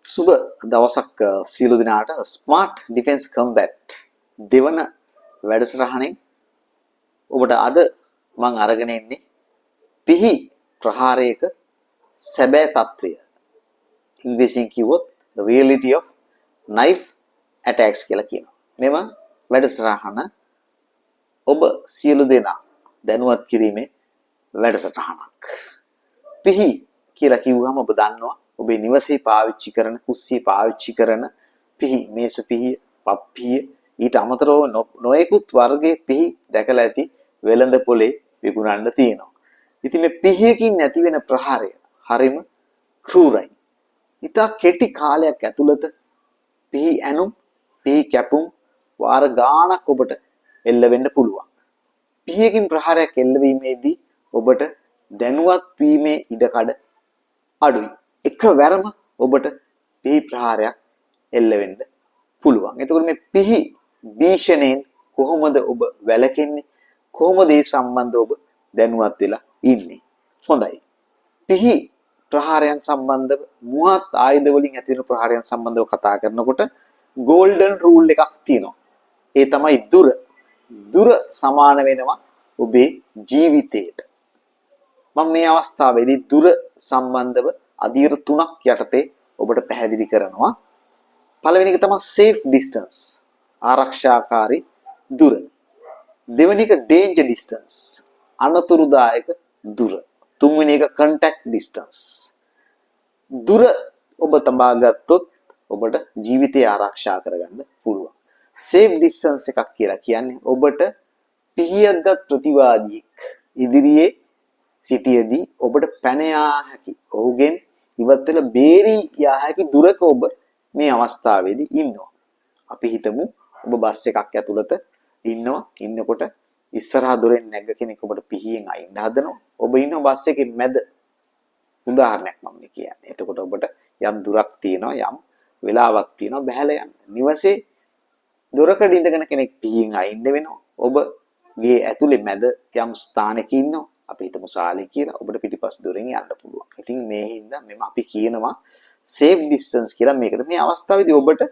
සුබ දවසක් සියලු දෙනාට ස්මාර්ට් ඩිෆෙන්ස් කම්බැට් දෙවන වැඩසටහනෙන් ඔබට අද මම අරගෙන එන්නේ පිහි ප්‍රහාරයක සැබෑ తත්වය. ඉංග්‍රීසියෙන් කිව්වොත් reality of knife attacks කියලා කියනවා. මෙම වැඩසටහන ඔබ සියලු දෙනා දැනුවත් කිරීමේ වැඩසටහනක්. පිහි කියලා කිව්වම ඔබ දන්නවා ඔබේ නිවසේ පාවිච්චි කරන කුස්සියේ පාවිච්චි කරන පිහි මේස පිහිය පප් පිහිය ඊට අමතරව නොයෙකුත් වර්ගයේ පිහි දැකලා ඇති වෙළඳ පොලේ විකුණන්න තියෙනවා. ඉතින් මේ පිහියකින් නැති වෙන ප්‍රහාරය හරිම ක්‍රූරයි. ඉතා කෙටි කාලයක් ඇතුළත පිහි ඇනුම් පිහි කැපුම් වාර ගාණක් ඔබට එල්ල වෙන්න පුළුවන්. පිහියකින් ප්‍රහාරයක් එල්ල වීමේදී ඔබට දැනුවත් වීමේ ඉඩකඩ අඩුයි. එකවරම ඔබට පිහි ප්‍රහාරයක් එල්ල වෙන්න පුළුවන්. එතකොට මේ පිහි භීෂණයෙන් කොහොමද ඔබ වැළකෙන්නේ? කොහොමද ඒ සම්බන්ධව ඔබ දැනුවත් වෙලා ඉන්නේ? හොඳයි. පිහි ප්‍රහාරයන් සම්බන්ධව මුවත් ආයුධ වලින් ඇති වෙන ප්‍රහාරයන් සම්බන්ධව කතා කරනකොට ගෝල්ඩන් රූල් එකක් තියෙනවා. ඒ තමයි දුර සමාන වෙනවා ඔබේ ජීවිතයට. මම මේ අවස්ථාවේදී දුර සම්බන්ධව අධීර තුනක් යටතේ ඔබට පැහැදිලි කරනවා. පළවෙනි එක තමයි safe distance ආරක්ෂාකාරී දුර. දෙවෙනි එක danger distance අනතුරුදායක දුර. තුන්වෙනි එක contact distance. දුර ඔබ තබා ගත්තොත් ඔබට ජීවිතය ආරක්ෂා කරගන්න පුළුවන්. safe distance එකක් කියලා කියන්නේ ඔබට පිහියක්ගත් ප්‍රතිවාදියෙක් ඉදිරියේ සිටියේදී ඔබට පැන යා හැකි ඔහුගෙන් ඉවත් වෙලා බේරී යා හැකි දුරක ඔබ මේ අවස්ථාවේදී ඉන්නවා. අපි හිතමු ඔබ බස් එකක් ඇතුළත ඉන්නකොට ඉස්සරහා දොරෙන් නැග කෙනෙක් ඔබට පිහියෙන් අයින්න හදනවා. ඔබ ඉන්නවා බස් එකේ මැද. උදාහරණයක් මම කියන්නේ. එතකොට ඔබට යම් දුරක් තියෙනවා යම් වෙලාවක් තියෙනවා බහැලා යන්න. නිවසේ දොරකඩ ඉඳගෙන කෙනෙක් පිහියෙන් අයින්න වෙනවා. ඔබගේ ඇතුලේ මැද යම් ස්ථානයක ඉන්නවා. අපි හිතමු සාලේ කියලා ඔබට පිටිපස් දොරෙන් යන්න පුළුවන්. ඉතින් මේ හින්දා මෙම අපි කියනවා safe distance කියලා මේකට. මේ අවස්ථාවේදී ඔබට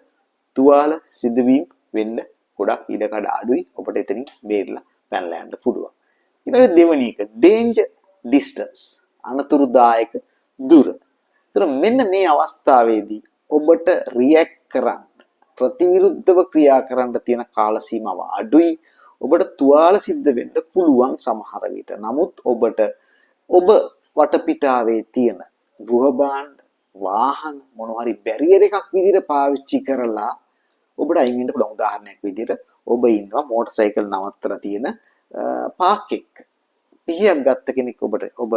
තුවාල සිදුවීම් වෙන්න ගොඩක් ඉඩකඩ අඩුයි. ඔබට එතනින් බේරලා පැනලා යන්න පුළුවන්. ඊළඟ දෙවෙනි එක danger distance අනතුරුදායක දුර. ඒතර මෙන්න මේ අවස්ථාවේදී ඔබට react කරන්න ප්‍රතිවිරුද්ධව ක්‍රියා කරන්න තියෙන කාල සීමාව අඩුයි. ඔබට තුවාල සිද්ධ වෙන්න පුළුවන් සමහර විට. නමුත් ඔබ වටපිටාවේ තියෙන ගෘහ භාණ්ඩ, වාහන මොනවා හරි බැරියර් එකක් විදිහට පාවිච්චි කරලා ඔබට අයින් වෙන්න පුළුවන්. උදාහරණයක් විදිහට ඔබ ඉන්නවා මෝටර් සයිකල් නවත්තලා තියෙන පාක් එක. පිහියක් ගත්ත කෙනෙක් ඔබ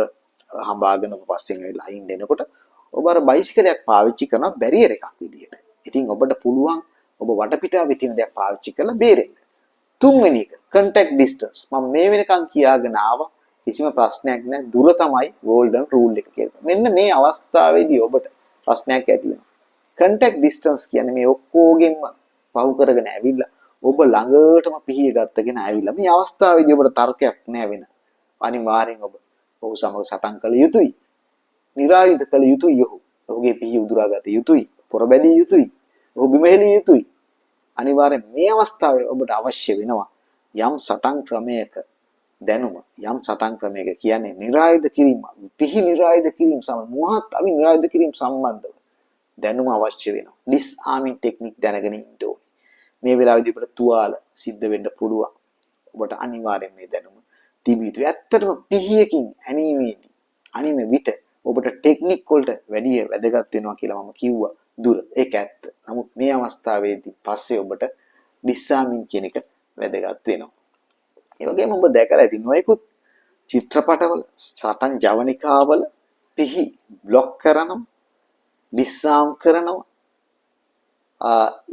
හඹාගෙන පස්සෙන් ඇවිල්ලා අයින් දෙනකොට ඔබ අර බයිසිකලයක් පාවිච්චි කරන බැරියර් එකක් විදිහට. ඉතින් ඔබට පුළුවන් ඔබ වටපිටාවේ තියෙන දේක් පාවිච්චි කරලා බේරෙන්න. තුන්වෙනි එක contact distance. මම මේ වෙනකන් කියාගෙන ආවා කිසිම ප්‍රශ්නයක් නැහැ. දුර තමයි golden rule එක කියලා. මෙන්න මේ අවස්ථාවේදී ඔබට ප්‍රශ්නයක් ඇති වෙනවා. contact distance කියන්නේ මේ ඔක්කොගෙම පහු කරගෙන ඇවිල්ලා ඔබ ළඟටම පිහිය ගත්තගෙන ඇවිල්ලා මේ අවස්ථාවේදී ඔබට තර්කයක් නැහැ වෙන. අනිවාර්යෙන් ඔහු සමග සටන් කළ යුතුයි. නිරායුධ කළ යුතුයි ඔහු. ඔහුගේ පිහිය උදුරා ගත යුතුයි. පොර බැදිය යුතුයි. ඔහු බිම හෙළිය යුතුයි. අනිවාර්යෙන් මේ අවස්ථාවේ ඔබට අවශ්‍ය වෙනවා යම් සටන් ක්‍රමයක දැනුම. යම් සටන් ක්‍රමයක කියන්නේ නිරායුධ කිරීම, පිහි නිරායුධ කිරීම මුවහත් අවි නිරායුධ කිරීම සම්බන්ධව දැනුම අවශ්‍ය වෙනවා. disarming technique දැනගෙන ඉන්න ඕනේ. මේ වෙලාවේදී ඔබට තුවාල සිද්ධ වෙන්න පුළුවන්. ඔබට අනිවාර්යෙන් මේ දැනුම තිබිය යුතුයි. ඇත්තටම පිහියකින් අනීමේ විට ඔබට ටෙක්නික් වලට වැඩි වැදගත් වෙනවා කියලා මම කිව්වා. දුර ඒක ඇත්ත. නමුත් මේ අවස්ථාවේදී පස්සේ ඔබට disarming කියන එක වැදගත් වෙනවා. ඒ වගේම ඔබ දැකලා ඇති නොයෙකුත් චිත්‍රපටවල සටන් ජවනිකාවල පිහි બ્લોක් කරනවා, disarm කරනවා.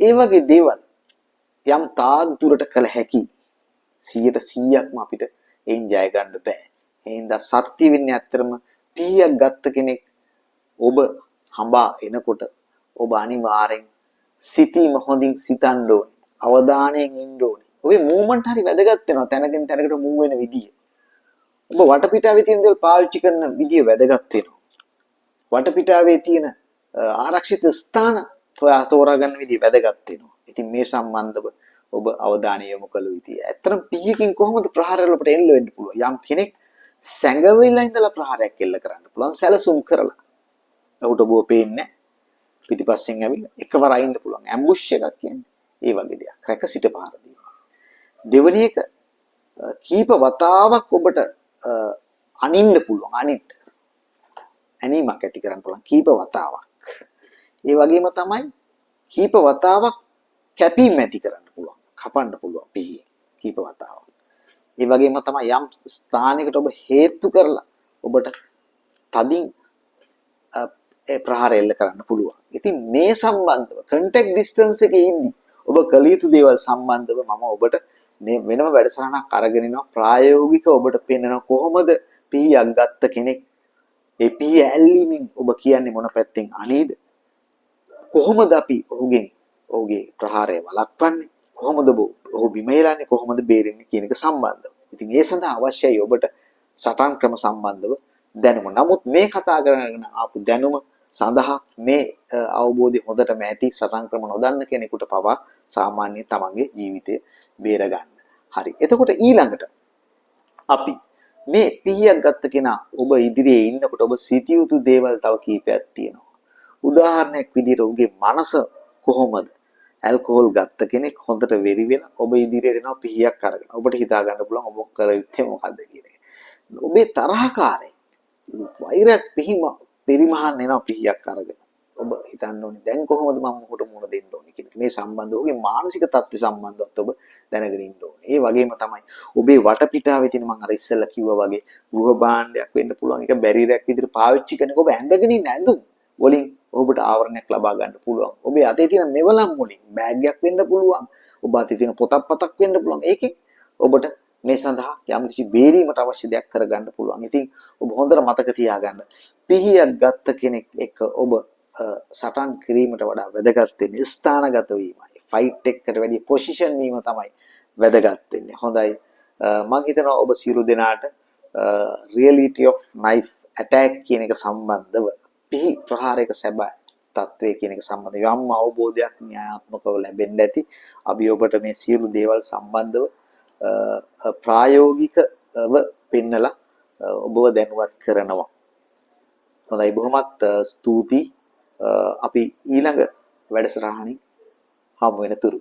ඒ වගේ දේවල් යම් තාක් දුරට කළ හැකි 100%ක්ම අපිට එයින් ජය ගන්න බෑ. ඒ හින්දා සත්‍ය වෙන්නේ ඇත්තටම පිහියක් ගත්ත කෙනෙක් ඔබ හඹා එනකොට ඔබ අනිවාර්යෙන් සිතීම හොඳින් සිතන්න ඕනේ. අවධානයෙන් ඉන්න ඕනේ. ඔබේ මූවමන්ට් හරි වැදගත් වෙනවා. තැනකින් තැනකට මූව් වෙන විදිය. ඔබ වටපිටාවේ තියෙන දේවල් පාවිච්චි කරන විදිය වැදගත් වෙනවා. වටපිටාවේ තියෙන ආරක්ෂිත ස්ථාන තෝරාගන්න විදිහ වැදගත් වෙනවා. ඉතින් මේ සම්බන්ධව ඔබ අවධානය යොමු කළ යුතුයි. ඇත්තටම පිහියකින් කොහොමද ප්‍රහාර වලට එල්ල වෙන්න පුළුවන්? යම් කෙනෙක් සැඟවිලා ඉඳලා ප්‍රහාරයක් එල්ල කරන්න පුළුවන් සැලසුම් කරලා. ඔහුට බෝ පේන්නේ පිටිපස්සෙන් ඇවිල්ලා එකවර අයින්න පුළුවන්. ඇම්බුෂ් එකක් කියන්නේ. ඒ වගේ දෙයක්. රැකසිට පහර දීම. දෙවෙනි එක කීප වතාවක් ඔබට අනින්න පුළුවන්. ඇනීමක් ඇති කරන්න පුළුවන් කීප වතාවක්. ඒ වගේම තමයි කීප වතාවක් කැපීම් ඇති කරන්න පුළුවන්. කපන්න පුළුවන් පිහිය කීප වතාවක්. ඒ වගේම තමයි යම් ස්ථානයකට ඔබ හේතු කරලා ඔබට තදින් ඒ ප්‍රහාර එල්ල කරන්න පුළුවන්. ඉතින් මේ සම්බන්ධව contact distance එකේ ඉන්නේ ඔබ කළ යුතු දේවල් සම්බන්ධව මම ඔබට මේ වෙනම වැඩසටහනක් අරගෙන ඉනවා. ප්‍රායෝගිකව ඔබට පෙන්වනවා කොහොමද පිහියක් ගත්ත කෙනෙක් ඒ පිහිය ඇල්ලීමෙන් ඔබ කියන්නේ මොන පැත්තෙන් අනේද? කොහොමද අපි ඔහුගේ ප්‍රහාරය වළක්වන්නේ? කොහොමද ඔහු බිම හෙලන්නේ? කොහොමද බේරෙන්නේ කියන එක සම්බන්ධව. ඉතින් ඒ සඳහා අවශ්‍යයි ඔබට සටන් ක්‍රම සම්බන්ධව දැනුම. නමුත් මේ කතා කරගෙන ආපු දැනුම සඳහා මේ අවබෝධය හොඳටම ඇති සටන් ක්‍රම නොදන්න කෙනෙකුට පවා සාමාන්‍ය තමන්ගේ ජීවිතය බේර ගන්න. හරි. එතකොට ඊළඟට අපි මේ පිහියක් ගත්ත කෙනා ඔබ ඉදිරියේ ඉන්නකොට ඔබ සිටිය යුතු දේවල් තව කීපයක් තියෙනවා. උදාහරණයක් විදිහට ඔහුගේ මනස කොහොමද? ඇල්කොහොල් ගත්ත කෙනෙක් හොඳට වෙරි වෙලා ඔබ ඉදිරියට එනවා පිහියක් අරගෙන. ඔබට හිතා ගන්න පුළුවන් ඔබ කළ යුත්තේ මොකද්ද කියන එක. ඔබේ තරහකාරයි. වෛරයක් පරිමහන් එනවා පිහියක් අරගෙන. ඔබ හිතන්න ඕනේ දැන් කොහොමද මම මොකට මුණ දෙන්න ඕනේ කියන මේ සම්බන්ධව ඔහුගේ මානසික තත්ත්ව සම්බන්ධවත් ඔබ දැනගෙන ඉන්න ඕනේ. ඒ වගේම තමයි ඔබේ වටපිටාවේ තියෙන මම අර ඉස්සෙල්ලා කිව්වා වගේ ගෘහ භාණ්ඩයක් වෙන්න පුළුවන්. ඒක බැරියරයක් විදිහට පාවිච්චි කරනක ඔබ ඇඳගෙන ඉන්න ඇඳුම් වලින් ඔබට ආවරණයක් ලබා ගන්න පුළුවන්. ඔබේ අතේ තියෙන මෙවලම් වලින් බෑග් එකක් වෙන්න පුළුවන්. ඔබ අතේ තියෙන පොතක් පතක් වෙන්න පුළුවන්. ඒකෙන් ඔබට මේ සඳහා යම්කිසි බේරීමට අවශ්‍ය දෙයක් කරගන්න පුළුවන්. ඉතින් ඔබ හොඳට මතක තියාගන්න. පිහියක් ගත්ත කෙනෙක් එක්ක ඔබ සටන් කිරීමට වඩා වැදගත් වෙන්නේ ස්ථානගත වීමයි. ෆයිට් එකකට වැඩිය පොසිෂන් වීම තමයි වැදගත් වෙන්නේ. හොඳයි. මම හිතනවා ඔබ සියලු දෙනාට reality of knife attack කියන එක සම්බන්ධව පිහි ප්‍රහාරයක සැබෑ තත්වයේ කියන එක සම්බන්ධව යම් අවබෝධයක් න්‍යායාත්මකව ලැබෙන්න ඇති. අපි ඔබට මේ සියලු දේවල් සම්බන්ධව ප්‍රායෝගිකව පෙන්නලා ඔබව දැනුවත් කරනවා. හොඳයි බොහොමත් ස්තුතියි. අපි ඊළඟ වැඩසටහනින් හමු වෙනතුරු